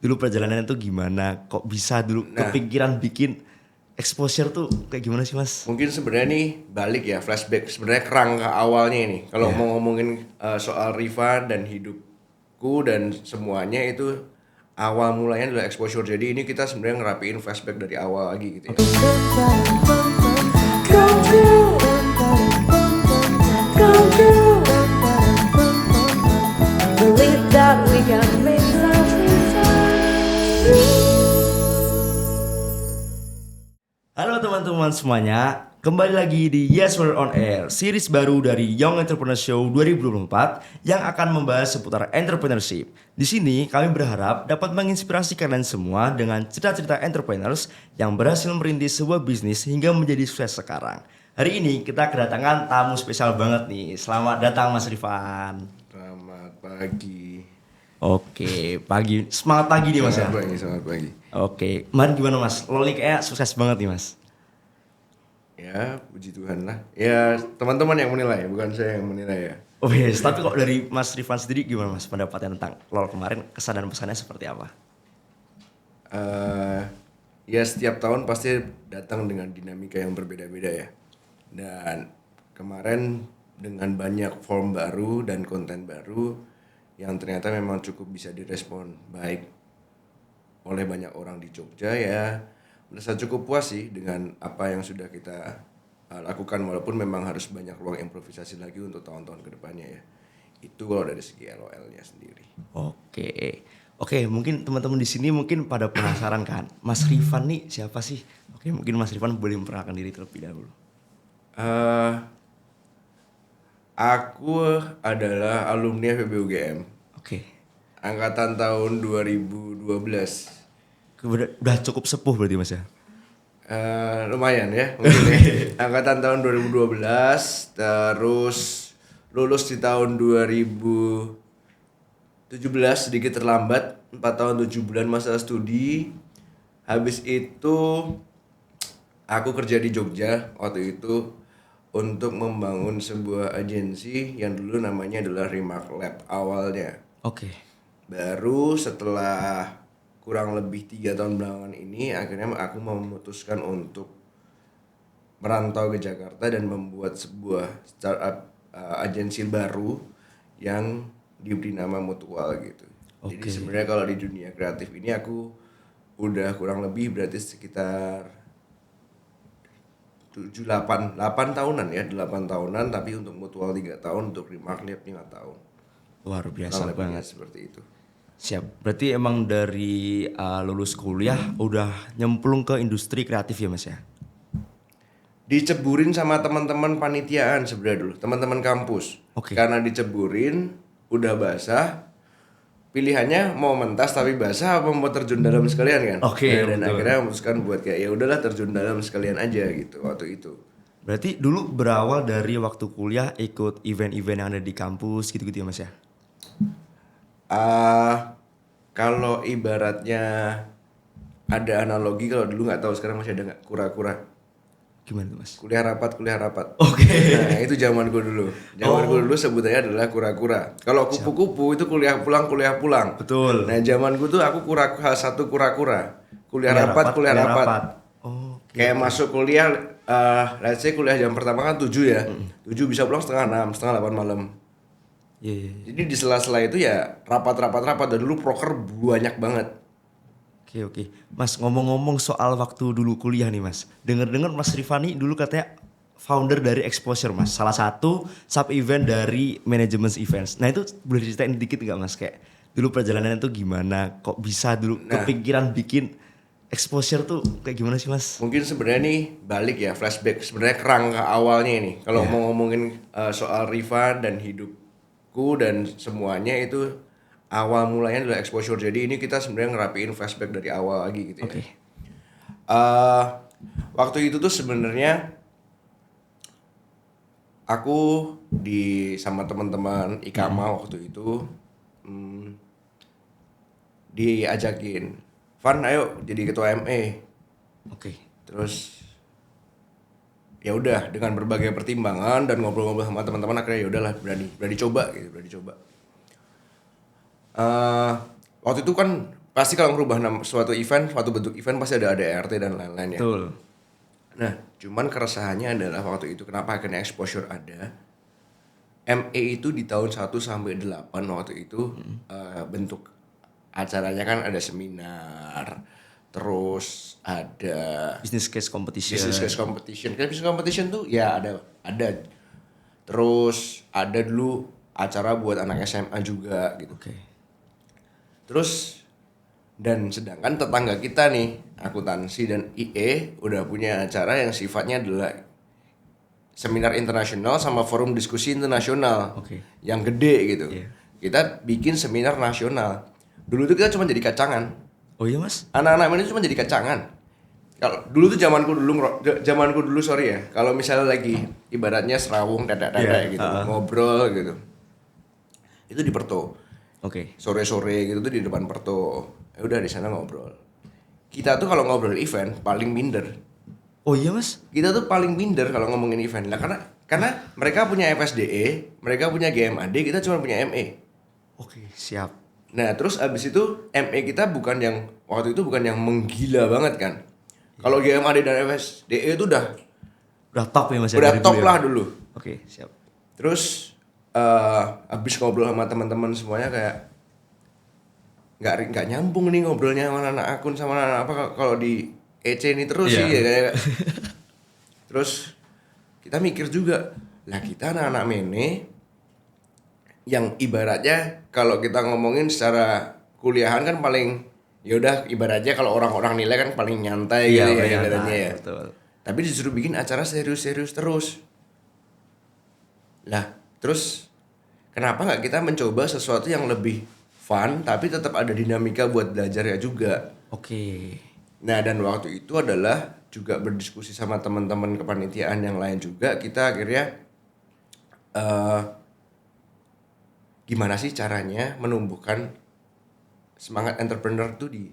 dulu perjalanannya tuh gimana? Kok bisa dulu kepikiran bikin exposure tuh kayak gimana sih Mas? Mungkin sebenarnya nih balik ya, flashback sebenarnya kerangka awalnya ini. Kalau mau ngomongin soal Riva dan hidupku dan semuanya itu awal mulanya adalah exposure. Jadi ini kita sebenarnya ngerapiin flashback dari awal lagi gitu ya. Believe that we can make love inside. Halo teman-teman semuanya, kembali lagi di Yes We're On Air, series baru dari Young Entrepreneur Show 2024 yang akan membahas seputar entrepreneurship. Di sini kami berharap dapat menginspirasi kalian semua dengan cerita-cerita entrepreneurs yang berhasil merintis sebuah bisnis hingga menjadi sukses sekarang. Hari ini kita kedatangan tamu spesial banget nih. Selamat datang Mas Rifan. Selamat pagi. Oke, pagi. Semangat pagi nih Mas ya. Selamat pagi. Oke, kemarin gimana Mas? Loli kayak sukses banget nih Mas. Ya, puji Tuhan lah. Ya, teman-teman yang menilai, bukan saya yang menilai ya. Oh yes, tapi kok dari Mas Rifan sendiri gimana Mas pendapatnya tentang LOL kemarin, kesan dan pesannya seperti apa? Ya setiap tahun pasti datang dengan dinamika yang berbeda-beda ya. Dan kemarin dengan banyak form baru dan konten baru yang ternyata memang cukup bisa direspon baik oleh banyak orang di Jogja ya. Merasa cukup puas sih dengan apa yang sudah kita lakukan, walaupun memang harus banyak ruang improvisasi lagi untuk tahun-tahun kedepannya ya. Itu kalau dari segi LOL-nya sendiri. Oke, mungkin teman-teman di sini mungkin pada penasaran kan, Mas Rifan nih siapa sih? Oke, mungkin Mas Rifan boleh memperkenalkan diri terlebih dahulu. Aku adalah alumni FEB UGM Oke, angkatan tahun 2012. udah cukup sepuh berarti Mas ya? Lumayan ya mungkin ya. Angkatan tahun 2012, terus lulus di tahun 2017 sedikit terlambat, 4 tahun 7 bulan masa studi. Habis itu aku kerja di Jogja waktu itu untuk membangun sebuah agensi yang dulu namanya adalah Remark Lab awalnya. Oke. Baru setelah kurang lebih 3 tahun belakangan ini akhirnya aku memutuskan untuk merantau ke Jakarta dan membuat sebuah startup agensi baru yang diberi nama Mutual gitu. Jadi sebenarnya kalau di dunia kreatif ini aku udah kurang lebih berarti sekitar 8 tahunan ya, 8 tahunan, tapi untuk Mutual 3 tahun, untuk Remark Lab 5 tahun. Luar biasa banget. Seperti itu. Siap. Berarti emang dari lulus kuliah udah nyemplung ke industri kreatif ya Mas ya? Diceburin sama teman-teman panitiaan sebenarnya dulu, teman-teman kampus. Oke. Karena diceburin, udah basah, pilihannya mau mentas tapi basah apa mau terjun dalam sekalian kan? Oke, Dan betul. akhirnya memutuskan buat kayak ya udahlah terjun dalam sekalian aja gitu waktu itu. Berarti dulu berawal dari waktu kuliah ikut event-event yang ada di kampus gitu-gitu ya Mas ya? Kalau ibaratnya ada analogi, kalau dulu nggak tahu sekarang masih ada nggak kura-kura. Gimana tuh Mas? Kuliah rapat. Oke. Nah itu zaman gue dulu. Zaman gue dulu sebutannya adalah kura-kura. Kalau kupu-kupu itu kuliah pulang. Betul. Nah zaman gue tuh aku satu kura-kura. Kuliah rapat. Oh, Kayak masuk kuliah, let's say kuliah jam pertama kan 7 ya. 7 bisa pulang setengah 6, setengah 8 malam. iya. Jadi di sela-sela itu ya rapat. Dan dulu proker banyak banget. Oke. Mas ngomong-ngomong soal waktu dulu kuliah nih Mas. Dengar-dengar Mas Rifani dulu katanya founder dari Exposure Mas. Salah satu sub event dari Management Events. Nah itu boleh diceritain dikit nggak Mas? Kayak dulu perjalanannya tuh gimana? Kok bisa dulu kepikiran bikin Exposure tuh kayak gimana sih Mas? Mungkin sebenarnya nih balik ya, flashback sebenarnya kerangka awalnya ini. Kalau mau ngomongin soal Riva dan hidupku dan semuanya itu awal mulanya adalah exposure. Jadi ini kita sebenarnya ngerapiin flashback dari awal lagi gitu ya. Oke. Waktu itu tuh sebenarnya aku sama teman-teman Ikama waktu itu diajakin, Van ayo jadi ketua ME. Oke. Terus ya udah dengan berbagai pertimbangan dan ngobrol-ngobrol sama teman-teman akhirnya ya udahlah berani coba gitu, Waktu itu kan pasti kalau ngerubah suatu event, suatu bentuk event pasti ada ADRT dan lain-lain ya. Betul. Nah, cuman keresahannya adalah waktu itu kenapa akhirnya exposure ada. ME itu di tahun 1 sampai 8 waktu itu bentuk acaranya kan ada seminar, terus ada Business case competition. business case competition. Kan business competition tuh ya ada. Terus ada dulu acara buat anak SMA juga gitu. Oke. Terus dan sedangkan tetangga kita nih, akuntansi dan IE udah punya acara yang sifatnya adalah seminar internasional sama forum diskusi internasional. Oke. Yang gede gitu. Iya. Kita bikin seminar nasional. Dulu tuh kita cuma jadi kacangan. Oh iya mas? Anak-anak ini cuma jadi kacangan. Kalau dulu tuh zamanku dulu sorry ya. Kalau misalnya lagi ibaratnya serawung dadak Iya, gitu, ngobrol gitu. Itu di Perto. Oke. Sore-sore gitu tuh di depan Perto. Ya udah di sana ngobrol. Kita tuh kalau ngobrol event paling minder. Oh iya mas? Kita tuh paling minder kalau ngomongin event. Lah karena mereka punya FSDE, mereka punya GMAD, kita cuma punya ME. Oke, siap. Nah, terus abis itu ME kita waktu itu bukan yang menggila banget kan. Kalau GMAD dan FSDE itu udah Top ya mas? udah dari top dulu ya? lah dulu. Oke, siap. Terus abis ngobrol sama teman-teman semuanya kayak nggak nyambung nih ngobrolnya sama anak akun sama anak apa kalau di EC ini terus Iya. sih ya kayak. Terus kita mikir juga, lah kita anak-anak mene yang ibaratnya kalau kita ngomongin secara kuliahan kan paling ya udah ibaratnya kalau orang-orang nilai kan paling nyantai gitu ya iya, ibaratnya ya. betul. Tapi disuruh bikin acara serius-serius terus. Lah, terus kenapa nggak kita mencoba sesuatu yang lebih fun tapi tetap ada dinamika buat belajarnya juga. Oke. Nah, dan waktu itu adalah juga berdiskusi sama teman-teman kepanitiaan yang lain juga, kita akhirnya gimana sih caranya menumbuhkan semangat entrepreneur tuh di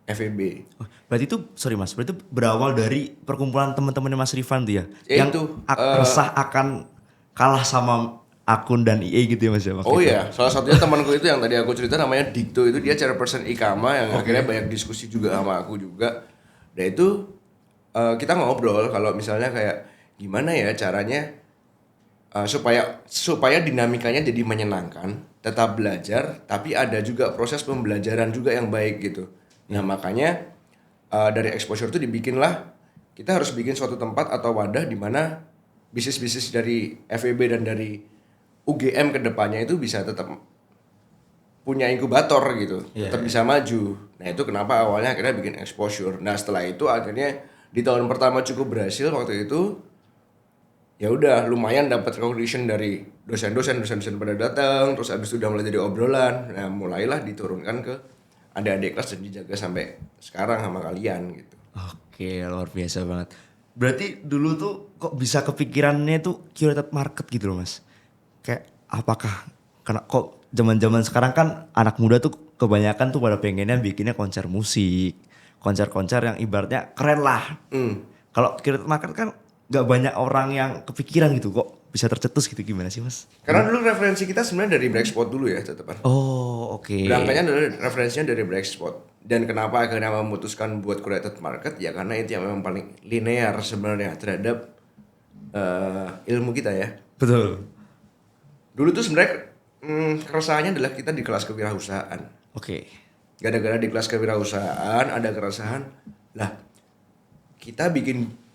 FEB. Oh, berarti itu, sorry mas, berarti itu berawal dari perkumpulan teman-temannya Mas Rifan tuh ya? Ya yang itu, resah akan kalah sama akun dan IE gitu ya mas ya? waktu Oh itu? iya, salah satunya temanku itu yang tadi aku cerita namanya Dikto, itu dia chairperson Ikama yang akhirnya banyak diskusi juga sama aku juga. Dan itu kita ngobrol kalau misalnya kayak gimana ya caranya supaya dinamikanya jadi menyenangkan, tetap belajar, tapi ada juga proses pembelajaran juga yang baik gitu. Nah makanya dari exposure itu dibikinlah, kita harus bikin suatu tempat atau wadah di mana bisnis-bisnis dari FEB dan dari UGM kedepannya itu bisa tetap punya inkubator gitu, tetap bisa maju. Nah itu kenapa awalnya akhirnya bikin exposure. Nah setelah itu akhirnya di tahun pertama cukup berhasil waktu itu. Ya udah lumayan dapat recognition dari dosen-dosen pada datang, terus abis itu udah mulai jadi obrolan. Nah mulailah diturunkan ke adik-adik kelas dan dijaga sampai sekarang sama kalian gitu. Oke, luar biasa banget. Berarti dulu tuh kok bisa kepikirannya tuh curated market gitu loh mas? Kayak apakah, karena kok zaman-zaman sekarang kan anak muda tuh kebanyakan tuh pada pengennya bikinnya konser musik, konser-konser yang ibaratnya keren lah. Kalau curated market kan gak banyak orang yang kepikiran gitu, kok bisa tercetus gitu, gimana sih mas? Karena dulu referensi kita sebenarnya dari Blackspot dulu ya tetepan. Oh oke. Berangkatnya dari referensinya dari Blackspot. Dan kenapa akhirnya memutuskan buat curated market ya karena itu yang memang paling linear sebenarnya terhadap ilmu kita ya. Betul. Dulu tuh sebenarnya keresahannya adalah kita di kelas kewirausahaan. Oke. Gara-gara di kelas kewirausahaan ada keresahan, lah kita bikin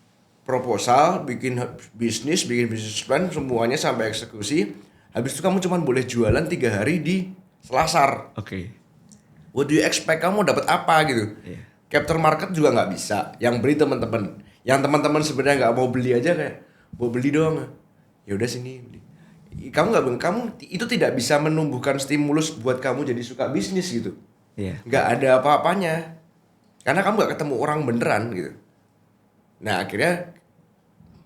proposal, bikin bisnis plan semuanya sampai eksekusi. Habis itu kamu cuma boleh jualan 3 hari di Selasar. Oke. What do you expect, kamu dapat apa gitu? Iya. Capture market juga nggak bisa. Yang beli teman-teman. Yang teman-teman sebenarnya nggak mau beli aja kayak mau beli doang. Ya udah sini beli. Kamu itu tidak bisa menumbuhkan stimulus buat kamu jadi suka bisnis gitu. Iya. Nggak ada apa-apanya. Karena kamu nggak ketemu orang beneran gitu. Nah akhirnya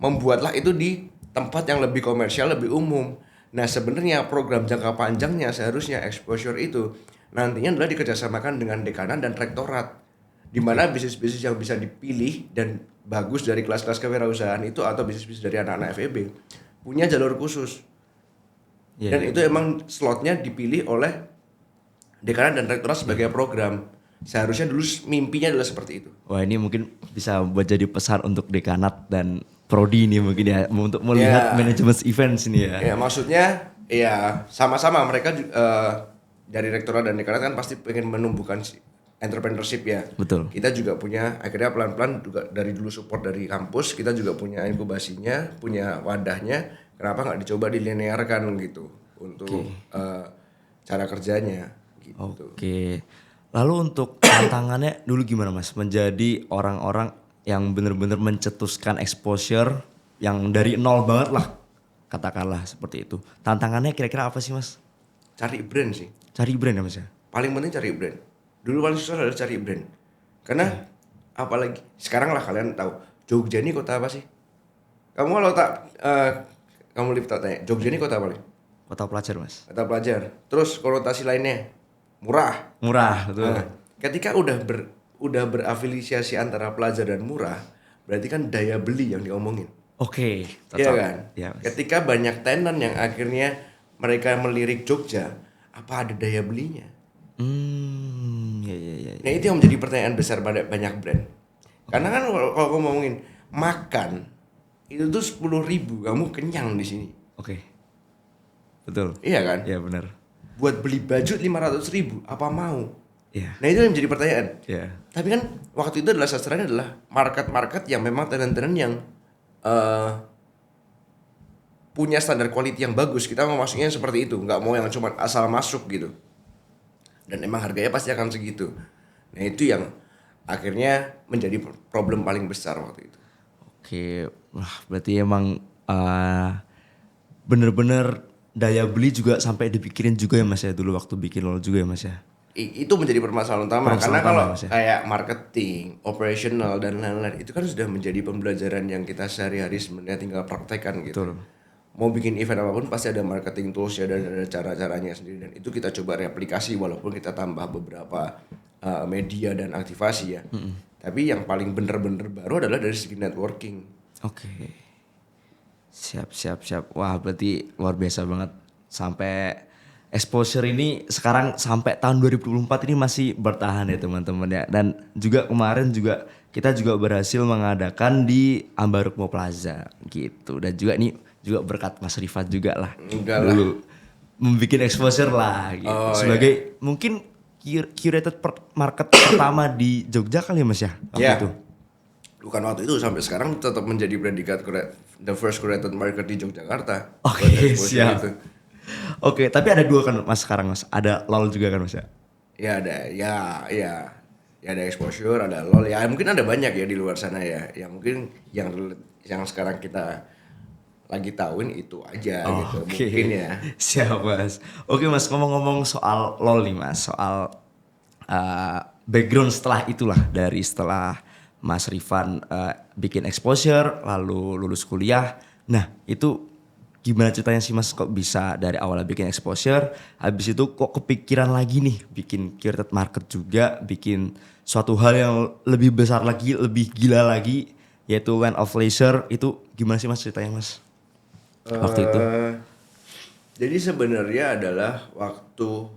membuatlah itu di tempat yang lebih komersial, lebih umum. Nah sebenarnya program jangka panjangnya seharusnya exposure itu nantinya adalah dikerjasamakan dengan dekanan dan rektorat. Di mana bisnis-bisnis yang bisa dipilih dan bagus dari kelas-kelas kewirausahaan itu atau bisnis-bisnis dari anak-anak FEB punya jalur khusus. Iya, Dan itu emang slotnya dipilih oleh dekanan dan rektorat sebagai program. seharusnya dulu mimpinya adalah seperti itu. Wah ini mungkin bisa buat jadi pesan untuk dekanat dan prodi nih mungkin ya untuk melihat Ya. manajemen events ini ya. Ya maksudnya ya sama-sama mereka dari rektorat dan dekanat kan pasti pengen menumbuhkan entrepreneurship ya. Betul. Kita juga punya akhirnya pelan-pelan juga dari dulu support dari kampus, kita juga punya inkubasinya, punya wadahnya. Kenapa nggak dicoba dilinearkan gitu untuk cara kerjanya gitu. Oke. Lalu untuk tantangannya dulu gimana Mas? Menjadi orang-orang yang benar-benar mencetuskan exposure yang dari nol banget lah. Katakanlah seperti itu. Tantangannya kira-kira apa sih Mas? Cari brand sih. Cari brand ya Mas ya? Paling penting cari brand. Dulu paling susah adalah cari brand. Karena apalagi sekarang lah kalian tahu Jogja ini kota apa sih? Kamu kalau tak kamu lihat tanya Jogja ini kota apa nih? Kota pelajar Mas. Kota pelajar. Terus konotasi lainnya murah. Murah, betul. Nah, ketika udah berafiliasi antara pelajar dan murah, berarti kan daya beli yang diomongin. Oke, Iya cocok. kan? Iya, Mas. Ketika banyak tenan yang akhirnya mereka melirik Jogja, apa ada daya belinya? Iya. Nah itu yang menjadi pertanyaan besar pada banyak brand. Karena kan kalau kamu ngomongin makan itu tuh 10.000 kamu kenyang di sini. Oke. Betul. Iya kan? Iya benar. Buat beli baju 500.000 apa mau? Iya. Nah itu yang menjadi pertanyaan. Iya. Tapi kan waktu itu adalah sasarannya adalah market-market yang memang tenan-tenan yang punya standar quality yang bagus. Kita mau masuknya seperti itu, nggak mau yang cuma asal masuk gitu. Dan emang harganya pasti akan segitu. Nah itu yang akhirnya menjadi problem paling besar waktu itu. Oke, wah berarti emang bener-bener daya beli juga sampai dipikirin juga ya Mas ya dulu waktu bikin LOL juga ya Mas ya. Itu menjadi permasalahan utama Permasalahan karena utama, kalau Mas, ya. kayak marketing, operational dan lain-lain itu kan sudah menjadi pembelajaran yang kita sehari-hari sebenarnya tinggal praktekkan gitu. Betul. Mau bikin event apapun pasti ada marketing tools ya dan ada cara-caranya sendiri dan itu kita coba replikasi walaupun kita tambah beberapa media dan aktivasi ya. Tapi yang paling bener-bener baru adalah dari segi networking. Oke. Siap. Wah berarti luar biasa banget. Sampai exposure ini sekarang sampai tahun 2024 ini masih bertahan ya teman-teman ya. Dan juga kemarin juga kita juga berhasil mengadakan di Ambarukmo Plaza gitu. Dan juga ini juga berkat Mas Rifat juga lah. Enggak lah. Dulu membuat exposure lah gitu. Oh, Sebagai mungkin curated market pertama di Jogja kali ya Mas ya? Waktu Ya. itu. Bukan waktu itu sampai sekarang tetap menjadi predikat the first curated market di Yogyakarta. Oke, Buat exposure siap. itu. Oke, tapi ada dua kan Mas sekarang Mas. Ada LOL juga kan Mas ya? Ya ada, ya ada exposure, ada LOL. Ya mungkin ada banyak ya di luar sana ya. Yang mungkin yang sekarang kita lagi tahuin itu aja gitu. Oke. Mungkin ya. Siap Mas. Oke Mas, ngomong-ngomong soal LOL nih Mas. Soal background setelah Mas Rifan bikin exposure, lalu lulus kuliah. Nah itu gimana ceritanya sih Mas kok bisa dari awalnya bikin exposure, habis itu kok kepikiran lagi nih bikin curated market juga, bikin suatu hal yang lebih besar lagi, lebih gila lagi, yaitu Land of Leisure. Itu gimana sih Mas ceritanya Mas? Waktu itu. Jadi sebenarnya adalah waktu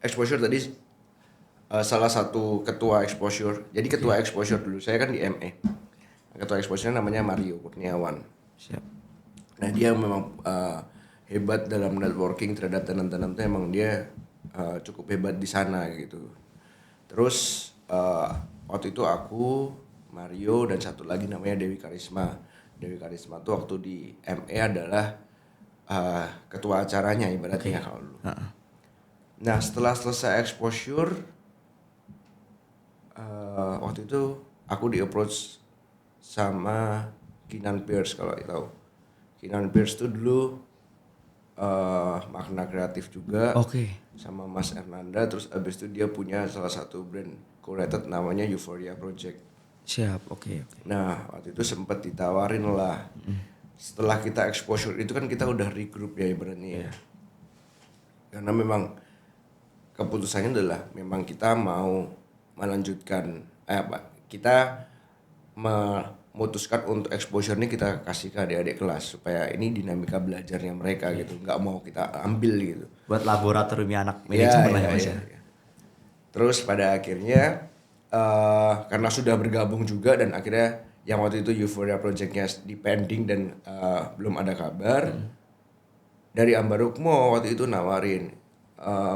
exposure tadi salah satu ketua exposure. Jadi ketua exposure dulu saya kan di ME. Ketua exposure namanya Mario Kurniawan. Siap. Nah dia memang hebat dalam networking terhadap tenan-tenan tuh emang dia cukup hebat di sana gitu. Terus waktu itu aku, Mario dan satu lagi namanya Dewi Karisma. Dewi Karisma tuh waktu di ME adalah ketua acaranya ibaratnya kalau dulu. Nah setelah selesai exposure waktu itu aku di approach sama Kinan Pierce kalau tahu. Kinan Pierce tuh dulu makna kreatif juga. Oke. Sama Mas Ernanda, terus abis itu dia punya salah satu brand curated namanya Euphoria Project. Siap, oke. Nah waktu itu sempat ditawarin lah. Setelah kita exposure itu kan kita udah regroup ya ibaratnya ya. Karena memang keputusannya adalah memang kita mau melanjutkan kita memutuskan untuk exposure ini kita kasih ke adik-adik kelas supaya ini dinamika belajarnya mereka gitu, nggak mau kita ambil gitu. Buat laboratorium anak manajemen lah ya Mas ya. Terus pada akhirnya karena sudah bergabung juga dan akhirnya yang waktu itu Euphoria Project-nya dipending dan belum ada kabar. Dari Ambarukmo waktu itu nawarin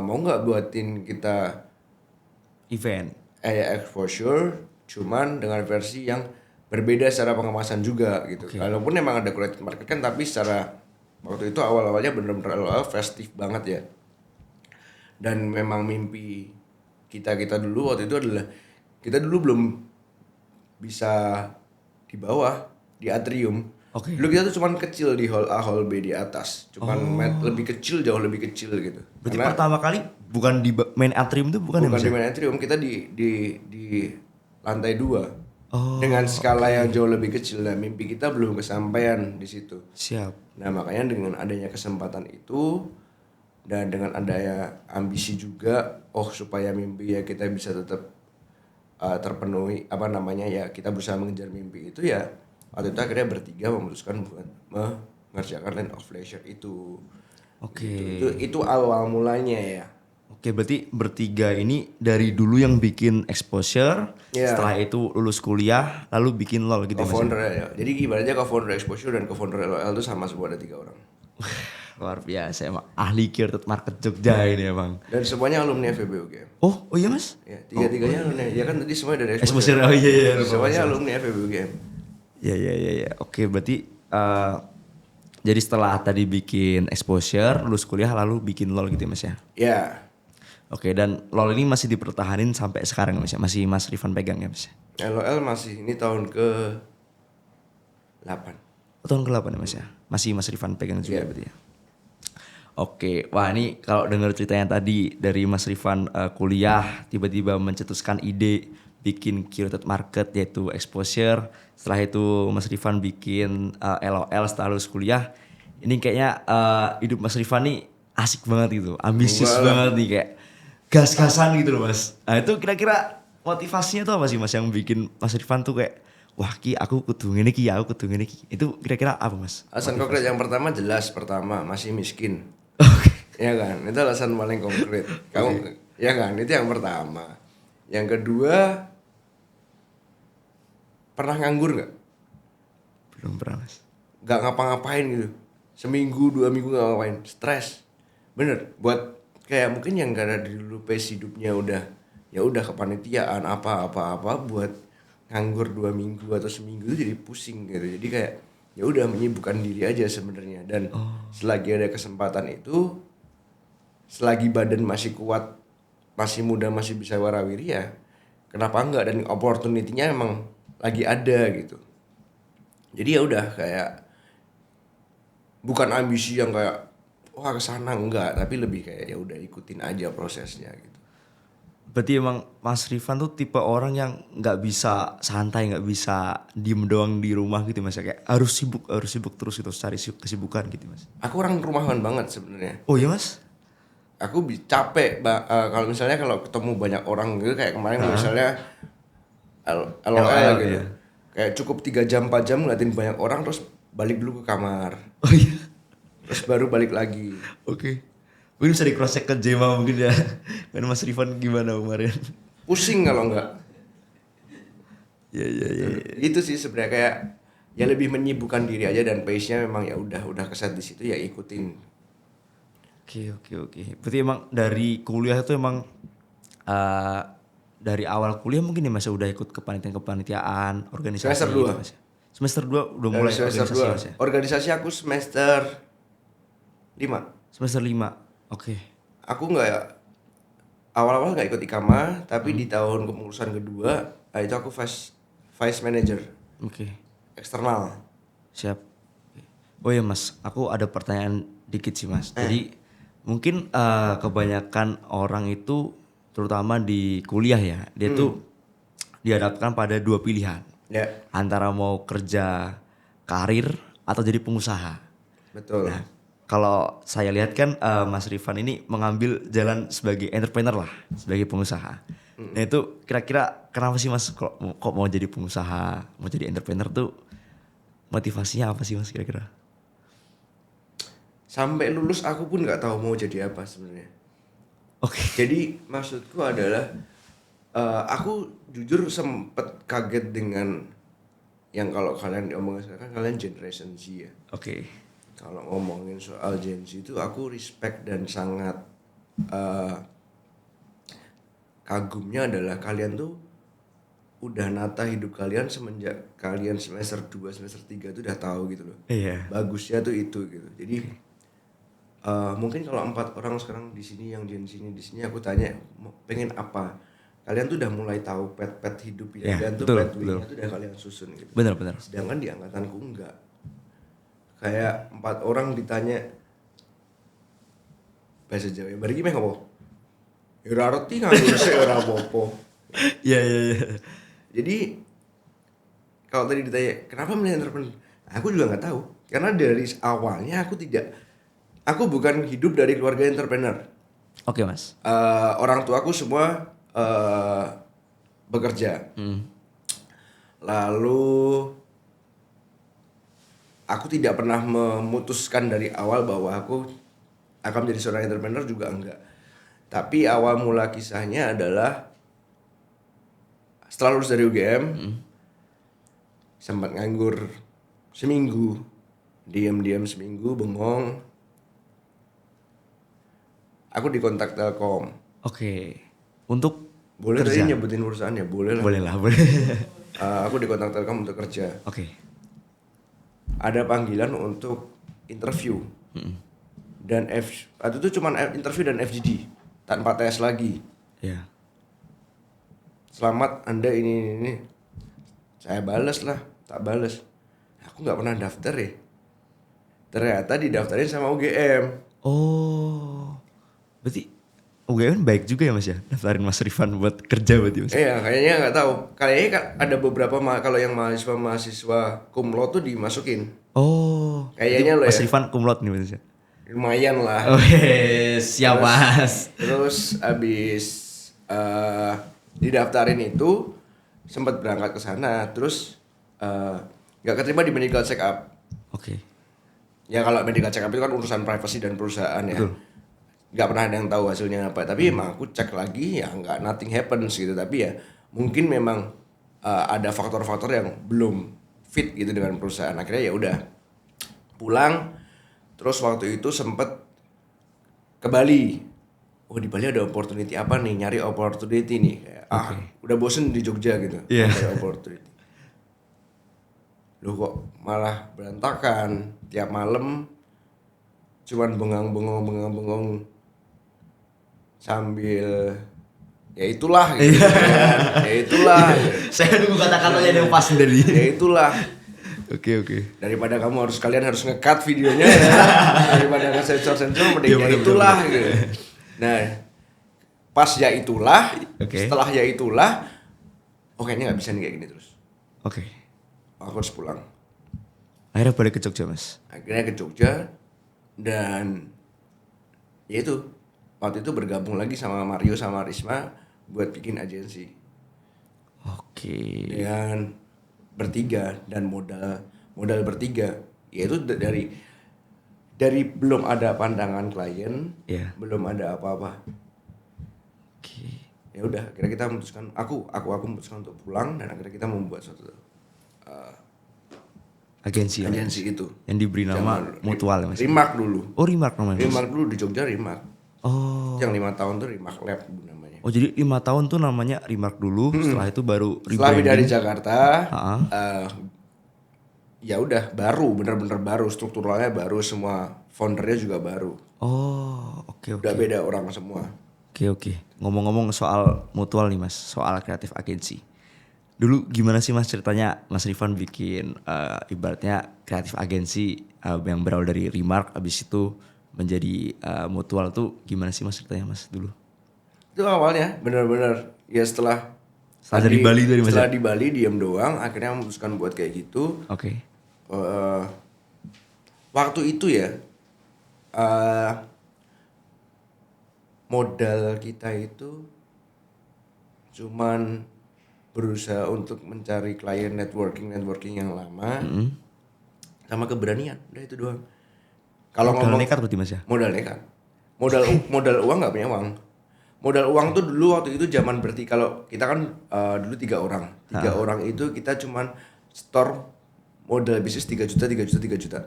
mau nggak buatin kita Event. exposure cuman dengan versi yang berbeda secara pengemasan juga gitu. Walaupun emang ada curated market kan tapi secara waktu itu awal-awalnya bener-bener festif banget ya. Dan memang mimpi kita dulu waktu itu adalah kita dulu belum bisa di bawah di atrium. Oke. Dulu kita tuh cuman kecil di hall A, hall B di atas. Cuman lebih kecil, jauh lebih kecil gitu. Berarti Karena pertama kali bukan di main atrium itu bukan, bukan ya, di Mas? main atrium, kita di lantai 2. Dengan skala yang jauh lebih kecil. Nah, mimpi kita belum kesampaian di situ. Siap. Nah, makanya dengan adanya kesempatan itu dan dengan adanya ambisi juga, supaya mimpi ya kita bisa tetap terpenuhi, kita berusaha mengejar mimpi itu ya. Waktu itu akhirnya bertiga memutuskan buat mengerjakan Land of Leisure itu. Oke. Itu awal mulanya ya. Oke, berarti bertiga ini dari dulu yang bikin exposure, Iya. setelah itu lulus kuliah, lalu bikin LOL gitu ya, Mas? Co-founder ya. Jadi ibaratnya co-founder Exposure dan co-founder LOL itu sama semua ada 3 orang. Luar biasa emang ahli curated market Jogja ini emang. Dan semuanya alumni FEB UGM. Oh iya Mas? Ya, tiga-tiganya alumni. Ya kan tadi semuanya dari Exposure, oh iya. Semuanya alumni FEB UGM. Ya. Oke, berarti jadi setelah tadi bikin exposure, lulus kuliah lalu bikin LOL gitu ya Mas ya? Ya. Oke, dan LOL ini masih dipertahanin sampai sekarang Mas ya? Masih Mas Rifan pegang ya Mas? LOL masih ini tahun ke 8. Oh, tahun ke-8 ya Mas ya? Masih Mas Rifan pegang juga Iya. berarti ya? Oke, wah ini kalau dengar ceritanya tadi dari Mas Rifan kuliah tiba-tiba mencetuskan ide bikin curated market yaitu exposure. Setelah itu Mas Rifan bikin LOL setelah lulus kuliah. Ini kayaknya hidup Mas Rifan nih asik banget gitu, ambisius banget nih kayak gas-gasan gitu loh Mas. Nah itu kira-kira motivasinya tuh apa sih Mas yang bikin Mas Rifan tuh kayak wah ki aku kudu ngene ki, aku kudu ngene ki. Itu kira-kira apa Mas? Alasan konkret yang pertama jelas, pertama masih miskin. Oke. Ya kan, itu alasan paling konkret. Ya kan, itu yang pertama. Yang kedua, pernah nganggur nggak? Belum pernah Mas. Nggak ngapa-ngapain gitu. Seminggu, 2 minggu nggak ngapain, stres. Bener, buat kayak mungkin yang karena dulu pace hidupnya udah kepanitiaan apa buat nganggur 2 minggu atau seminggu itu jadi pusing gitu. Jadi kayak ya udah menyibukkan diri aja sebenarnya. Dan selagi ada kesempatan itu, selagi badan masih kuat, masih muda, masih bisa warawiri ya kenapa enggak, dan opportunity-nya emang lagi ada gitu. Jadi ya udah kayak bukan ambisi yang kayak wah kesana, enggak, tapi lebih kayak ya udah ikutin aja prosesnya gitu. Berarti emang Mas Rifan tuh tipe orang yang nggak bisa santai, nggak bisa diem doang di rumah gitu Mas ya, kayak harus sibuk terus gitu, cari kesibukan gitu Mas. Aku orang rumahan banget sebenarnya. Oh iya Mas? Aku capek kalau misalnya kalau ketemu banyak orang gitu kayak kemarin misalnya LOL gitu. iya. Kayak cukup 3 jam 4 jam ngeliatin banyak orang terus balik dulu ke kamar. Oh iya. Terus baru balik lagi. Oke. Mungkin bisa di cross check ke Jema mungkin ya. Kan Mas Rifan gimana kemarin? Pusing kalau enggak. Iya. Itu sih sebenarnya kayak ya lebih menyibukkan diri aja dan pace-nya memang ya udah keset di situ ya ikutin. Oke. Berarti emang dari kuliah itu emang dari awal kuliah mungkin ya Mas udah ikut kepanitiaan, organisasi Semester gitu, 2. Mas. Semester 2 udah Dari mulai semester organisasi 2. Mas ya? Organisasi aku semester 5. Semester 5. Oke. Aku nggak awal-awal nggak ikut IKAMA, tapi di tahun kepengurusan kedua itu aku vice manager Oke. eksternal. Siap. Oh iya Mas, aku ada pertanyaan dikit sih Mas. Jadi mungkin kebanyakan orang itu terutama di kuliah ya, dia tuh dihadapkan pada 2 pilihan. Ya, Antara mau kerja karir atau jadi pengusaha. betul. Nah, kalau saya lihat kan Mas Rifan ini mengambil jalan sebagai entrepreneur lah, sebagai pengusaha. Nah itu kira-kira kenapa sih Mas kok mau jadi pengusaha, mau jadi entrepreneur tuh motivasinya apa sih Mas kira-kira? Sampai lulus aku pun nggak tahu mau jadi apa sebenarnya. Oke. Jadi maksudku adalah aku jujur sempet kaget dengan yang kalau kalian diomongin sekarang kalian generation Z ya. Oke. Kalau ngomongin soal Gen Z itu aku respect dan sangat eh, kagumnya adalah kalian tuh udah nata hidup kalian semenjak kalian semester 2 semester 3 tuh udah tahu gitu loh. Iya. Bagusnya tuh itu gitu. Jadi mungkin kalau 4 orang sekarang di sini yang Gen Z ini di sini aku tanya pengen apa? Kalian tuh udah mulai tahu pet hidup ya, Ya, dan tuh betul, pet wing-nya betul. tuh udah kalian susun gitu. Benar-benar. Sedangkan di angkatanku enggak. Kayak 4 orang ditanya bahasa Jawa ya, bari ki meh ngopo? Ya ora reti nganggo sik ora apa-apa. Iya, iya, iya. Jadi kalau tadi ditanya kenapa milih entrepreneur? Aku juga nggak tahu. Karena dari awalnya aku bukan hidup dari keluarga entrepreneur. Oke, Mas. Orang tuaku semua bekerja. Lalu aku tidak pernah memutuskan dari awal bahwa aku akan menjadi seorang entrepreneur juga enggak. Tapi awal mula kisahnya adalah setelah lulus dari UGM, sempat nganggur seminggu, diam-diam seminggu, bengong. Aku dikontak Telkom. Oke. Untuk Boleh kerja. tadi nyebutin perusahaan ya? Boleh lah. Boleh lah, boleh. Aku dikontak Telkom untuk kerja. Oke. Ada panggilan untuk interview. Dan itu tuh cuma interview dan FGD tanpa tes lagi. Iya. Selamat Anda ini. Saya bales lah, tak bales. Aku nggak pernah daftar ya. Ternyata didaftarin sama UGM. Oh. Berarti UGM baik juga ya, Mas ya? Daftarin Mas Rifan buat kerja berarti, Mas. Iya, kayaknya nggak tahu. Kayaknya ada beberapa kalau yang mahasiswa cum laude tuh dimasukin. Oh. Kayaknya Berarti lo Mas ya. Rifan cum laude nih, Mas ya? Lumayan lah. Oh, siap, Mas. Terus abis didaftarin itu sempat berangkat ke sana. Terus nggak keterima di medical check up. Oke. Ya kalau medical check up itu kan urusan privasi dan perusahaan ya. Betul. Nggak pernah ada yang tahu hasilnya apa. Tapi emang aku cek lagi ya nggak, nothing happens gitu. Tapi ya mungkin memang ada faktor-faktor yang belum fit gitu dengan perusahaan. Akhirnya ya udah pulang. Terus waktu itu sempet ke Bali. Oh di Bali ada opportunity apa nih? Nyari opportunity nih. Kayak, udah bosen di Jogja gitu. Iya. Nyari opportunity. Loh kok malah berantakan. Tiap malam cuman bengong sambil ya itulah gitu kan. Ya itulah. Saya nunggu kata-katanya yang pas dari. Ya itulah. Oke, oke. Daripada kalian harus nge-cut videonya ya. Daripada nge-sensor mending Iya, ya bener, itulah bener. gitu. Nah, pas ya itulah, Oke. setelah ya itulah, kayaknya nggak bisa nih kayak gini terus. Oke. Aku harus pulang. Akhirnya balik ke Jogja, Mas. Akhirnya ke Jogja dan ya itu waktu itu bergabung lagi sama Mario sama Risma buat bikin agensi. Oke. Dengan bertiga dan modal bertiga, yaitu dari belum ada pandangan klien, Iya. belum ada apa-apa. Oke. Ya udah, akhirnya kita memutuskan aku memutuskan untuk pulang dan akhirnya kita membuat suatu Agensi itu. yang diberi nama Zaman- Mutual ya, Mas. Remark dulu. Oh, Remark namanya, Mas. Remark dulu di Jogja Remark. Oh. Yang 5 tahun tuh Remark Lab namanya. Oh, jadi 5 tahun tuh namanya Remark dulu, setelah itu baru Setelah pindah dari rebranding. Jakarta, Ha-ha. ya udah baru, bener-bener baru, strukturalnya baru, semua foundernya juga baru. Oh, oke, oke. Udah beda orang semua. Oke, oke. Ngomong-ngomong soal Mutual nih, Mas, soal kreatif agensi. Dulu gimana sih, Mas, ceritanya Mas Rifan bikin ibaratnya kreatif agensi yang berawal dari Remark abis itu menjadi Mutual tuh gimana sih, Mas, ceritanya, Mas, dulu? Itu awalnya bener-bener ya setelah Dari Bali tuh, Mas, setelah ya? di Bali diem doang, akhirnya memutuskan buat kayak gitu. Oke. Waktu itu ya modal kita itu cuman berusaha untuk mencari klien networking yang lama sama keberanian, udah itu doang. Kalau Modal ngomong nekat berarti, Mas, ya? modal nekat, modal uang nggak punya uang. modal uang tuh dulu waktu itu zaman berarti kalau kita kan dulu 3 orang itu kita cuman store modal bisnis 3 juta 3 juta 3 juta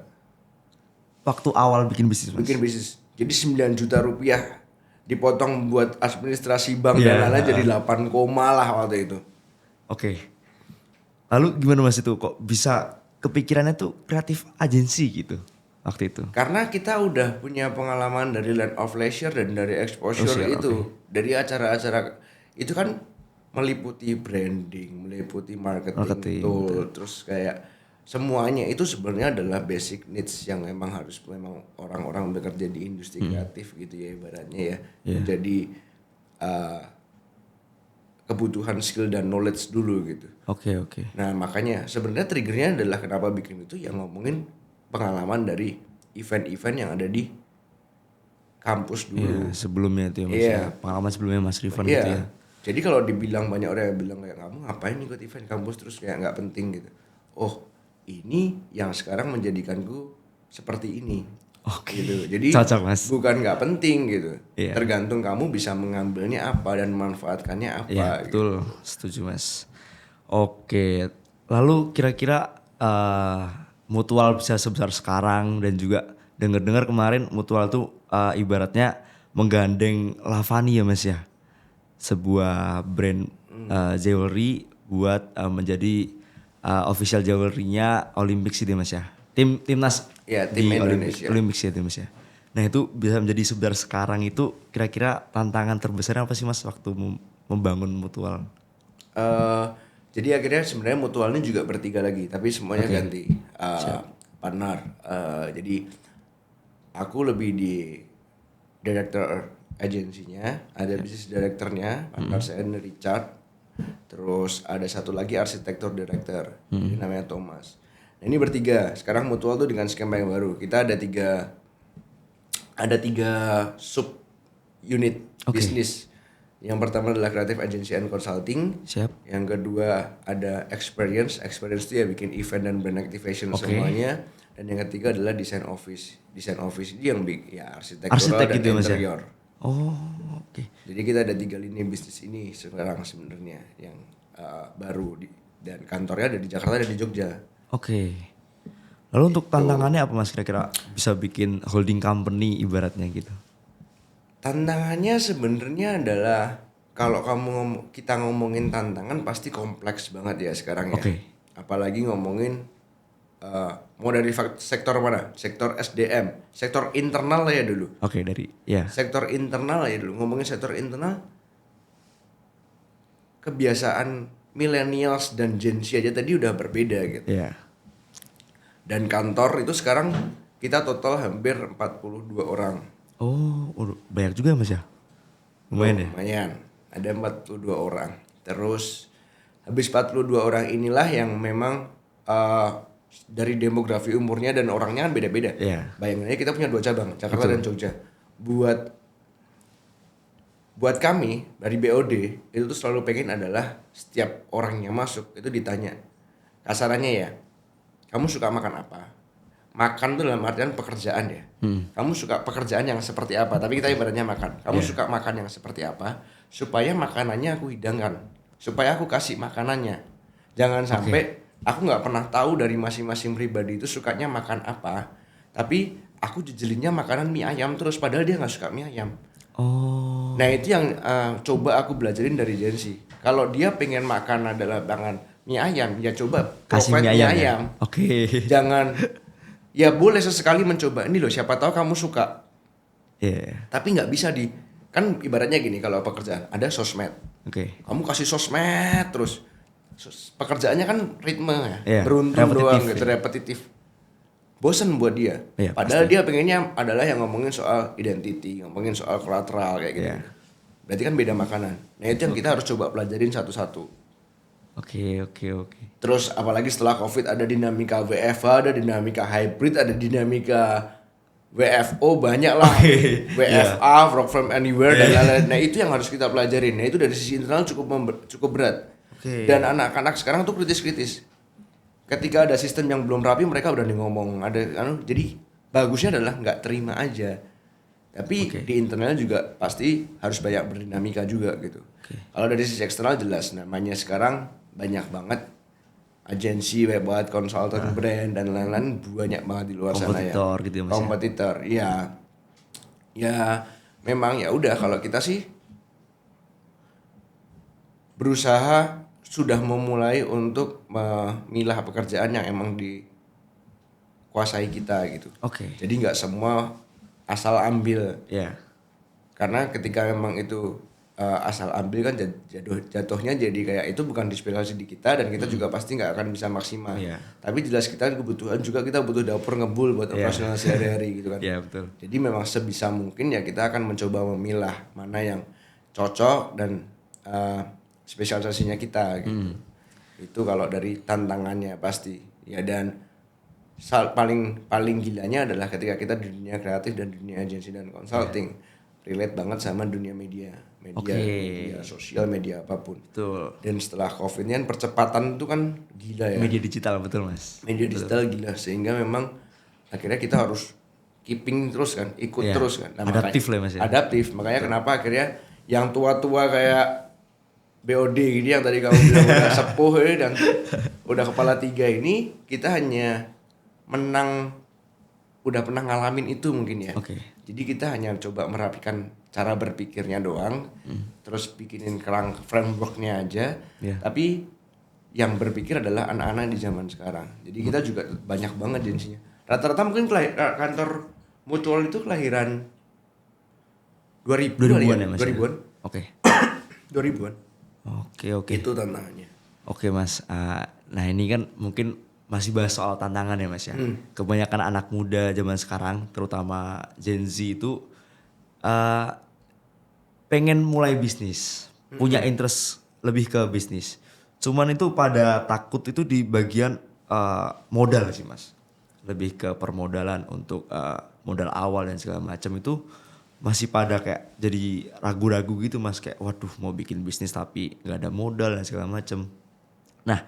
Waktu awal bikin bisnis Mas. bikin bisnis jadi 9 juta rupiah dipotong buat administrasi bank Iya. dan lain-lain jadi 8 koma lah waktu itu. Oke. Lalu gimana Mas itu kok bisa kepikirannya tuh kreatif agensi gitu waktu itu? Karena kita udah punya pengalaman dari Land of Leisure dan dari exposure Leisure, itu. Dari acara-acara itu kan meliputi branding, meliputi marketing tool, terus kayak semuanya itu sebenarnya adalah basic needs yang memang orang-orang bekerja di industri kreatif gitu ya ibaratnya ya. Menjadi kebutuhan skill dan knowledge dulu gitu. Oke. Nah makanya sebenarnya triggernya adalah kenapa bikin itu yang ngomongin pengalaman dari event-event yang ada di kampus dulu. Iya, sebelumnya itu ya Mas. Iya. Ya. Pengalaman sebelumnya Mas Rifan Iya. gitu ya. Jadi kalau dibilang banyak orang yang bilang kayak kamu ngapain ikut event kampus terus kayak nggak penting gitu. Oh ini yang sekarang menjadikanku seperti ini. Oke. Gitu. Jadi Cocok, Mas. bukan nggak penting gitu. Iya. Tergantung kamu bisa mengambilnya apa dan memanfaatkannya apa. Iya, gitu. betul. Setuju Mas. Oke. Lalu kira-kira Mutual bisa sebesar sekarang dan juga dengar-dengar kemarin Mutual tuh ibaratnya menggandeng Lavani ya Mas ya. Sebuah brand jewelry buat menjadi official jewelry-nya Olympics itu ya Mas ya. Timnas Iya, tim di Indonesia. Olympics ya Mas ya. Nah itu bisa menjadi sebesar sekarang itu kira-kira tantangan terbesar apa sih Mas waktu membangun Mutual? Jadi akhirnya sebenarnya Mutualnya juga bertiga lagi, tapi semuanya ganti partner. Jadi aku lebih di director agensinya, ada business directornya, partner saya ini Richard. Terus ada satu lagi arsitektur director, jadi namanya Thomas. Nah ini bertiga. Sekarang Mutual tuh dengan skema yang baru. Kita ada tiga sub unit bisnis. Yang pertama adalah Creative Agency and Consulting. Siap. Yang kedua ada Experience. Experience itu ya bikin event dan brand activation semuanya. Dan yang ketiga adalah Design Office. Design Office ini yang ya arsitektural Arsitek dan gitu ya, Mas ya? interior. Oh, oke. Jadi kita ada 3 lini bisnis ini sekarang sebenarnya yang baru dan kantornya ada di Jakarta dan di Jogja. Oke. Lalu untuk tantangannya apa Mas kira-kira bisa bikin holding company ibaratnya gitu? Tantangannya sebenarnya adalah kalau kita ngomongin tantangan pasti kompleks banget ya sekarang ya. Oke. Apalagi ngomongin mau dari sektor mana? Sektor SDM, sektor internal lah ya dulu. Oke, dari ya. Sektor internal lah ya dulu. Ngomongin sektor internal, kebiasaan millennials dan Gen Z aja tadi udah berbeda gitu. Iya. Dan kantor itu sekarang kita total hampir 42 orang. Oh, banyak juga Mas ya? Lumayan ya? Lumayan. Ada 42 orang. Terus habis 42 orang inilah yang memang dari demografi umurnya dan orangnya kan beda-beda. Iya. Bayangin aja kita punya 2 cabang, Jakarta dan Jogja. Buat kami dari BOD itu tuh selalu pengen adalah setiap orang yang masuk itu ditanya. Kasarannya ya, kamu suka makan apa? Makan tuh dalam artian pekerjaan ya. Kamu suka pekerjaan yang seperti apa? Tapi kita ibaratnya makan. Kamu suka makan yang seperti apa? Supaya makanannya aku hidangkan. Supaya aku kasih makanannya. Jangan sampai aku nggak pernah tahu dari masing-masing pribadi itu sukanya makan apa. Tapi aku jejelinnya makanan mie ayam terus. Padahal dia nggak suka mie ayam. Oh. Nah itu yang coba aku belajarin dari Jensi. Kalau dia pengen makan adalah mie ayam, ya coba Kasih provide mie ayam. Ya? Oke. Jangan, ya boleh sesekali mencoba. Ini loh siapa tahu kamu suka. Iya. Tapi nggak bisa kan ibaratnya gini kalau pekerjaan. Ada sosmed. Oke. Kamu kasih sosmed terus. Pekerjaannya kan ritme ya. Iya, Beruntun repetitif doang ya. gitu, repetitif. Bosen buat dia. Iya, Padahal dia pengennya adalah yang ngomongin soal identity, ngomongin soal kolateral kayak gitu. Iya. Berarti kan beda makanan. Nah itu yang kita harus coba pelajarin satu-satu. Oke. Terus apalagi setelah COVID ada dinamika WFH, ada dinamika hybrid, ada dinamika WFO banyak lah. WFA, work from anywhere dan lain-lain. Nah itu yang harus kita pelajarin. Nah itu dari sisi internal cukup berat. Dan anak-anak sekarang tuh kritis-kritis. Ketika ada sistem yang belum rapi mereka udah ngomong. Jadi bagusnya adalah nggak terima aja. Tapi Oke. di internal juga pasti harus banyak berdinamika juga gitu. Kalau dari sisi eksternal jelas namanya sekarang banyak banget agensi, website, konsultan, brand dan lain-lain banyak banget di luar sana ya. Kompetitor gitu ya, Mas, ya? Kompetitor, iya. Ya memang ya udah kalau kita sih berusaha sudah memulai untuk memilah pekerjaan yang emang dikuasai kita gitu. Oke. Jadi nggak semua asal ambil. Ya. Karena ketika memang itu asal ambil kan jatuhnya jadi kayak itu bukan dispirasi di kita dan kita juga pasti nggak akan bisa maksimal. Iya. Tapi jelas kita kebutuhan juga kita butuh dapur ngebul buat Iya. operasional sehari-hari gitu kan. Iya, betul. Jadi memang sebisa mungkin ya kita akan mencoba memilah mana yang cocok dan spesialisasinya kita gitu. Itu kalau dari tantangannya pasti. Ya dan paling gilanya adalah ketika kita di dunia kreatif dan dunia agensi dan consulting. Relate banget sama dunia media, Oke. media sosial, media apapun. Betul. Dan setelah COVID ini kan percepatan itu kan gila ya. Media digital betul, Mas. Media digital gila sehingga memang akhirnya kita harus keeping terus kan, ikut Iya. terus kan. Adaptif lah ya, Mas, ya. Adaptif. Makanya kenapa akhirnya yang tua-tua kayak BOD gini yang tadi kamu bilang udah sepuh ini dan udah kepala 3 ini kita hanya udah pernah ngalamin itu mungkin ya. Oke. Jadi kita hanya coba merapikan cara berpikirnya doang, terus bikinin kerang frameworknya aja. Iya. Tapi yang berpikir adalah anak-anak di zaman sekarang. Jadi kita juga banyak banget jenisnya. Rata-rata mungkin kantor mutual itu kelahiran 2000 kali 2000-an ya, Mas. 2000-an. Oke. 2000-an. Oke. Itu tantangannya. Oke, Mas. Nah, ini kan mungkin masih bahas soal tantangan ya, Mas ya. Kebanyakan anak muda zaman sekarang, terutama Gen Z itu pengen mulai bisnis, punya interest lebih ke bisnis. Cuman itu pada takut itu di bagian modal sih, Mas. Lebih ke permodalan untuk modal awal dan segala macam itu masih pada kayak jadi ragu-ragu gitu, Mas, kayak waduh mau bikin bisnis tapi nggak ada modal dan segala macam. Nah,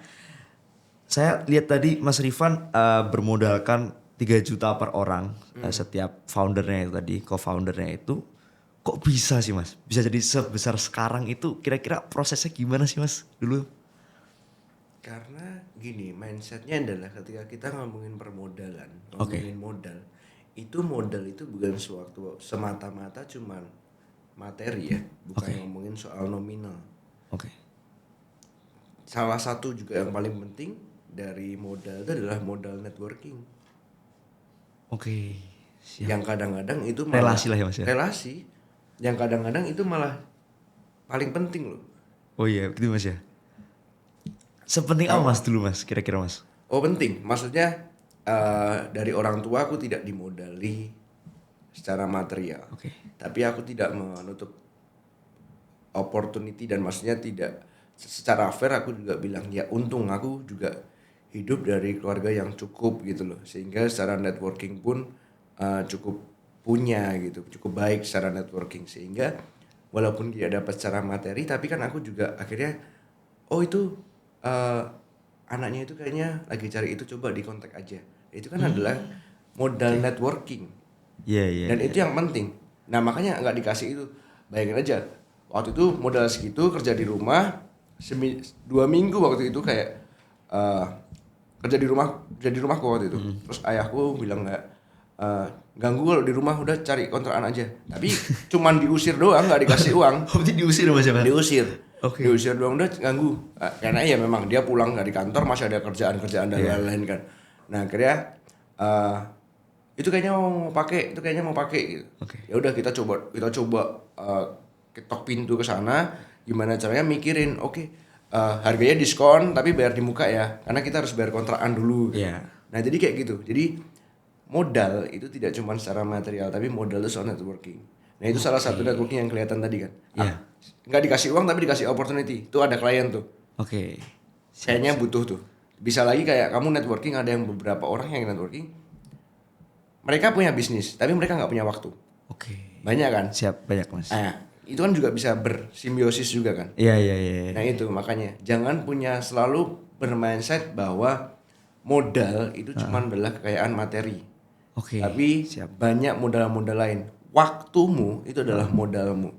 saya lihat tadi Mas Rifan bermodalkan 3 juta per orang setiap foundernya itu tadi, co-foundernya itu. Kok bisa sih, Mas? Bisa jadi sebesar sekarang itu, kira-kira prosesnya gimana sih, Mas dulu? Karena gini, mindsetnya adalah ketika kita ngomongin permodalan, Oke. ngomongin modal itu bukan suatu semata-mata cuman materi ya, bukan Oke. ngomongin soal nominal. Oke. Salah satu juga yang paling penting dari modal itu adalah modal networking. Oke. Siap. Yang kadang-kadang itu Relasi lah ya, Mas ya? Relasi. Yang kadang-kadang itu malah paling penting loh. Oh iya, gitu Mas ya. Sepenting apa Mas dulu, Mas? Kira-kira, Mas? Oh penting, maksudnya dari orang tua aku tidak dimodali secara material. Oke. Tapi aku tidak menutup opportunity dan maksudnya tidak secara fair aku juga bilang ya untung aku juga hidup dari keluarga yang cukup gitu loh. Sehingga secara networking pun cukup punya gitu, cukup baik secara networking sehingga walaupun tidak dapat secara materi tapi kan aku juga akhirnya oh itu anaknya itu kayaknya lagi cari itu coba di kontak aja. Itu kan adalah modal networking. Iya, iya. Dan itu yang penting. Nah makanya nggak dikasih itu. Bayangin aja. Waktu itu modal segitu kerja di rumah 2 minggu waktu itu kayak kerja di rumahku waktu itu. Terus ayahku bilang nggak ganggu kalau di rumah udah cari kontrakan aja. Tapi cuman diusir doang nggak dikasih uang. Oh, berarti diusir Mas ya, Mas? Diusir. Oke. Diusir doang udah ganggu. Karena ya memang dia pulang dari kantor masih ada kerjaan-kerjaan dan Iya. lain-lain kan. Nah akhirnya itu kayaknya mau pakai gitu. Oke. Ya udah kita coba ketok pintu ke sana. Gimana caranya mikirin, oke, harganya diskon tapi bayar di muka ya, karena kita harus bayar kontrakan dulu. Iya. Nah jadi kayak gitu. Jadi modal itu tidak cuma secara material tapi modal itu soal networking. Nah itu salah satu networking yang kelihatan tadi kan. Iya. Nggak dikasih uang tapi dikasih opportunity. Tuh ada klien tuh. Oke. Kayaknya butuh tuh. Bisa lagi kayak kamu networking, ada yang beberapa orang yang networking. Mereka punya bisnis tapi mereka nggak punya waktu. Oke. Banyak kan? Siap, banyak Mas. Nah itu kan juga bisa bersimbiosis juga kan. Iya, iya, iya. Nah itu makanya jangan punya selalu bermindset bahwa modal itu cuma adalah kekayaan materi. Oke. Tapi siap. banyak modal-modal lain. waktumu itu adalah modalmu.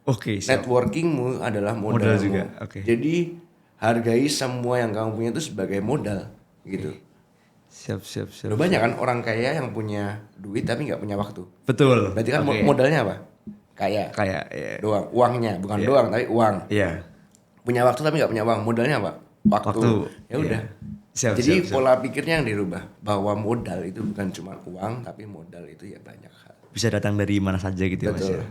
Oke, siap. Networkingmu adalah Modal modalmu. juga, oke. Jadi hargai semua yang kamu punya itu sebagai modal gitu. Siap. Lo banyak kan orang kaya yang punya duit tapi nggak punya waktu. Betul. Berarti kan Oke. modalnya apa? Kaya. Kayak ya. Doang, uangnya bukan Iya. doang tapi uang. Iya. Punya waktu tapi nggak punya uang, modalnya apa? Waktu. Ya udah. Siap, Jadi siap. pola pikirnya yang dirubah bahwa modal itu bukan cuma uang tapi modal itu ya banyak hal. Bisa datang dari mana saja gitu ya Mas Betul. ya.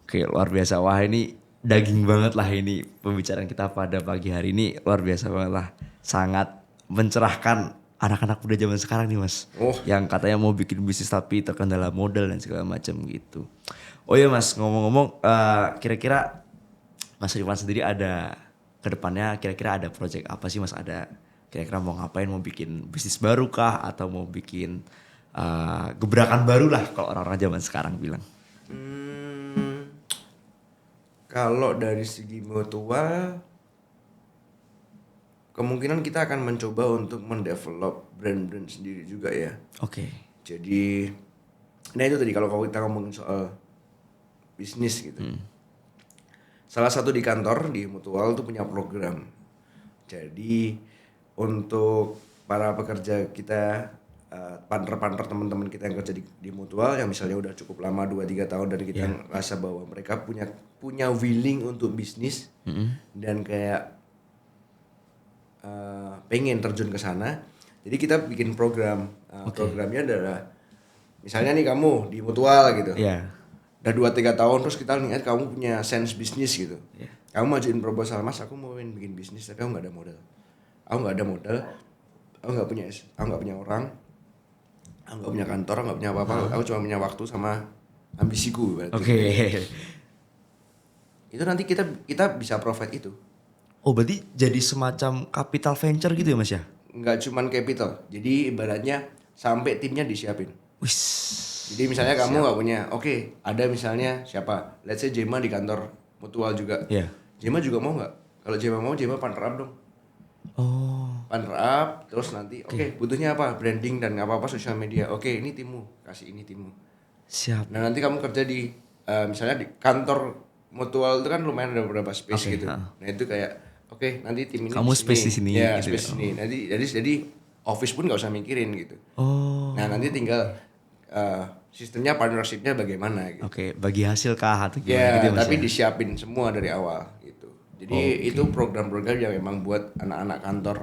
Oke, luar biasa. Wah, ini daging banget lah ini pembicaraan kita pada pagi hari ini, luar biasa banget lah. Sangat mencerahkan anak-anak muda zaman sekarang nih Mas. Oh. Yang katanya mau bikin bisnis tapi terkendala modal dan segala macam gitu. Oh iya Mas, ngomong-ngomong kira-kira Mas Rifan sendiri ada kedepannya kira-kira ada project apa sih Mas? Ada kira-kira mau ngapain, mau bikin bisnis baru kah atau mau bikin gebrakan baru lah kalau orang-orang zaman sekarang bilang. Kalau dari segi mutual, kemungkinan kita akan mencoba untuk mendevelop brand-brand sendiri juga ya. Oke. Jadi, nah itu tadi kalau kita ngomongin soal bisnis gitu. Salah satu di kantor di mutual tuh punya program. Jadi untuk para pekerja kita, partner-partner teman-teman kita yang kerja di mutual yang misalnya udah cukup lama 2-3 tahun dan kita ngerasa bahwa mereka punya willing untuk bisnis dan kayak pengen terjun ke sana. Jadi kita bikin program. Programnya adalah misalnya nih kamu di mutual gitu. Iya. Udah 2-3 tahun terus kita lihat kamu punya sense bisnis gitu. Iya. Kamu majuin proposal, Mas aku mau bikin bisnis tapi aku nggak ada modal. Aku nggak nggak punya orang, aku nggak punya kantor, aku nggak punya apa-apa, aku cuma punya waktu sama ambisiku berarti. Oke. Itu nanti kita bisa provide itu. Oh berarti jadi semacam capital venture gitu ya Mas ya? Nggak cuman capital, jadi ibaratnya sampai timnya disiapin. Wis. Jadi misalnya kamu nggak punya, oke, ada misalnya siapa, let's say Jema di kantor mutual juga. Iya. Jema juga mau nggak? Kalau Jema mau, Jema partner up dong. Oh. Partner up, terus nanti oke, butuhnya apa? Branding dan apa-apa sosial media. Oke, ini timmu, kasih ini timmu. Siap. Nah nanti kamu kerja di misalnya di kantor mutual itu kan lumayan ada beberapa space Oke, gitu. ha. Nah itu kayak oke, nanti tim ini Kamu space di sini, ya gitu space ya. di sini. Nanti jadi office pun nggak usah mikirin gitu. Oh. Nah nanti tinggal sistemnya partnershipnya bagaimana gitu. Oke, bagi hasil kah atau gimana Ya, gitu ya Mas tapi ya? disiapin semua dari awal gitu. Jadi itu program-program yang memang buat anak-anak kantor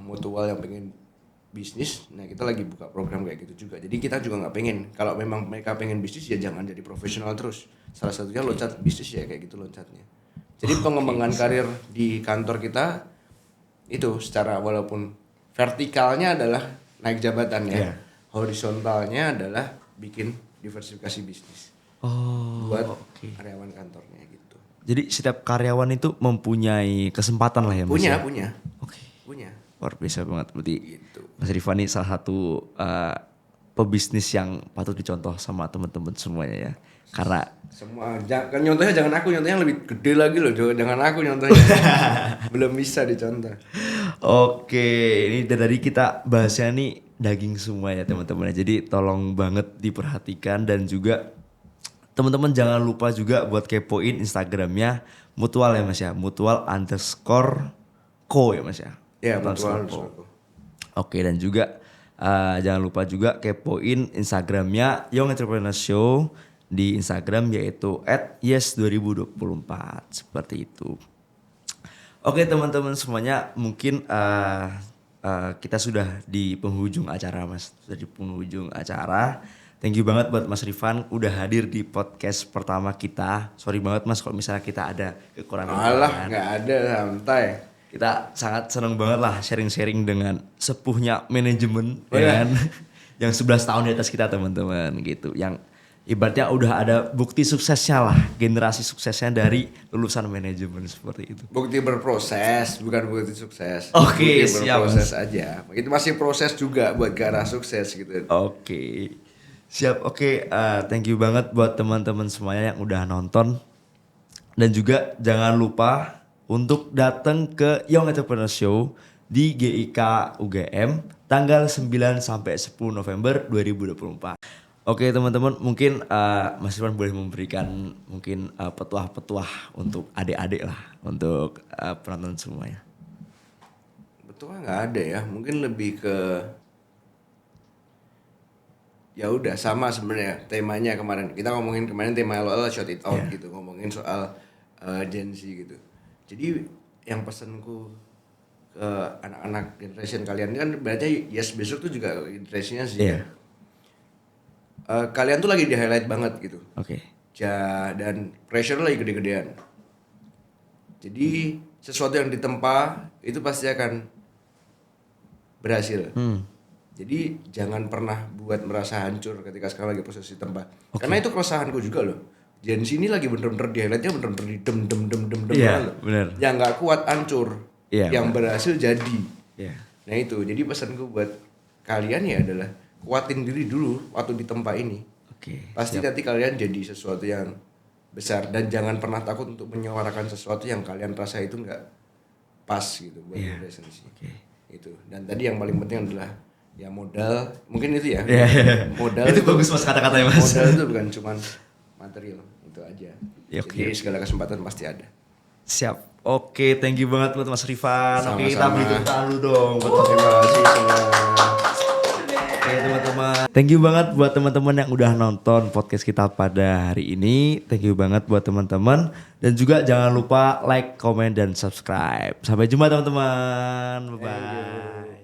mutual yang pengen bisnis. Nah kita lagi buka program kayak gitu juga. Jadi kita juga nggak pengen kalau memang mereka pengen bisnis ya jangan jadi profesional terus. Salah satunya loncat bisnis ya kayak gitu loncatnya. Jadi pengembangan karir di kantor kita itu secara walaupun vertikalnya adalah naik jabatan ya. Iya. Horizontalnya adalah bikin diversifikasi bisnis Oh. buat Oke. karyawan kantornya gitu. Jadi setiap karyawan itu mempunyai kesempatan lah ya Mas ya? Punya. Oke. Punya. Luar biasa banget berarti. Gitu. Mas Rifan ini salah satu pebisnis yang patut dicontoh sama teman-teman semuanya ya. Karena Semua contohnya jangan aku, contohnya yang lebih gede lagi loh. Jangan aku contohnya. Belum bisa dicontoh. oke, ini dari kita bahasnya nih daging semua ya teman-teman. Jadi tolong banget diperhatikan dan juga teman-teman jangan lupa juga buat kepoin Instagramnya Mutual ya Mas ya. Mutual_co ya Mas ya. Ya, Mutual_co. betul. Oke, dan juga jangan lupa juga kepoin Instagramnya Young Entrepreneur Show di Instagram yaitu @yes2024 seperti itu. Oke teman-teman semuanya, mungkin kita sudah di penghujung acara Mas, sudah di penghujung acara. Thank you banget buat Mas Rifan udah hadir di podcast pertama kita. Sorry banget Mas kalau misalnya kita ada kekurangan. Alah, nggak ada, santai. Kita sangat senang banget lah sharing-sharing dengan sepuhnya manajemen Oh ya ya? kan? Yang 11 tahun di atas kita teman-teman gitu. Yang ibaratnya udah ada bukti suksesnya lah, generasi suksesnya dari lulusan manajemen seperti itu. Bukti berproses, bukan bukti sukses. Oke, Bukti siap, berproses aja. Itu masih proses juga buat ke arah sukses gitu. Oke. Siap, oke. Thank you banget buat teman-teman semuanya yang udah nonton. Dan juga jangan lupa untuk datang ke Young Entrepreneur Show di GIK UGM tanggal 9 sampai 10 November 2024. Oke teman-teman, mungkin Mas Irfan boleh memberikan mungkin petuah-petuah untuk adik-adik lah, untuk penonton semuanya. Betul nggak ada ya, mungkin lebih ke ya udah sama sebenarnya temanya kemarin. Kita ngomongin kemarin tema LOL Shout It Out gitu, ngomongin soal Gen Z gitu. Jadi yang pesanku ke anak-anak generation kalian kan berarti Yes besok tuh juga generationnya Z. Iya. Kalian tuh lagi di highlight banget gitu. Oke. Dan pressure lagi gede-gedean. Jadi sesuatu yang ditempa itu pasti akan berhasil. Jadi jangan pernah buat merasa hancur ketika sekarang lagi proses ditempa. Karena itu keresahanku juga loh. Gen Z ini lagi bener-bener di highlightnya bener-bener di dem Iya, loh. bener. Yang nggak kuat hancur. Iya, Yang berhasil jadi. Iya. Nah itu, jadi pesanku buat kalian ya adalah kuatin diri dulu waktu ditempa ini. Oke. Pasti nanti kalian jadi sesuatu yang besar dan jangan pernah takut untuk menyuarakan sesuatu yang kalian rasa itu nggak pas gitu buat relationship. Oke. Itu. Dan tadi yang paling penting adalah ya modal, mungkin itu ya. Iya. Modal Itu bagus Mas kata-katanya Mas. Modal itu bukan cuman material, itu aja. Ya, oke. Jadi segala kesempatan pasti ada. Siap. Oke, thank you banget buat Mas Rifan. Oke, kita Sama-sama. beri tepuk tangan dulu dong buat Mas Terima kasih semua. Oke teman-teman. Thank you banget buat teman-teman yang udah nonton podcast kita pada hari ini. Thank you banget buat teman-teman. Dan juga jangan lupa like, comment, dan subscribe. Sampai jumpa teman-teman. Bye-bye.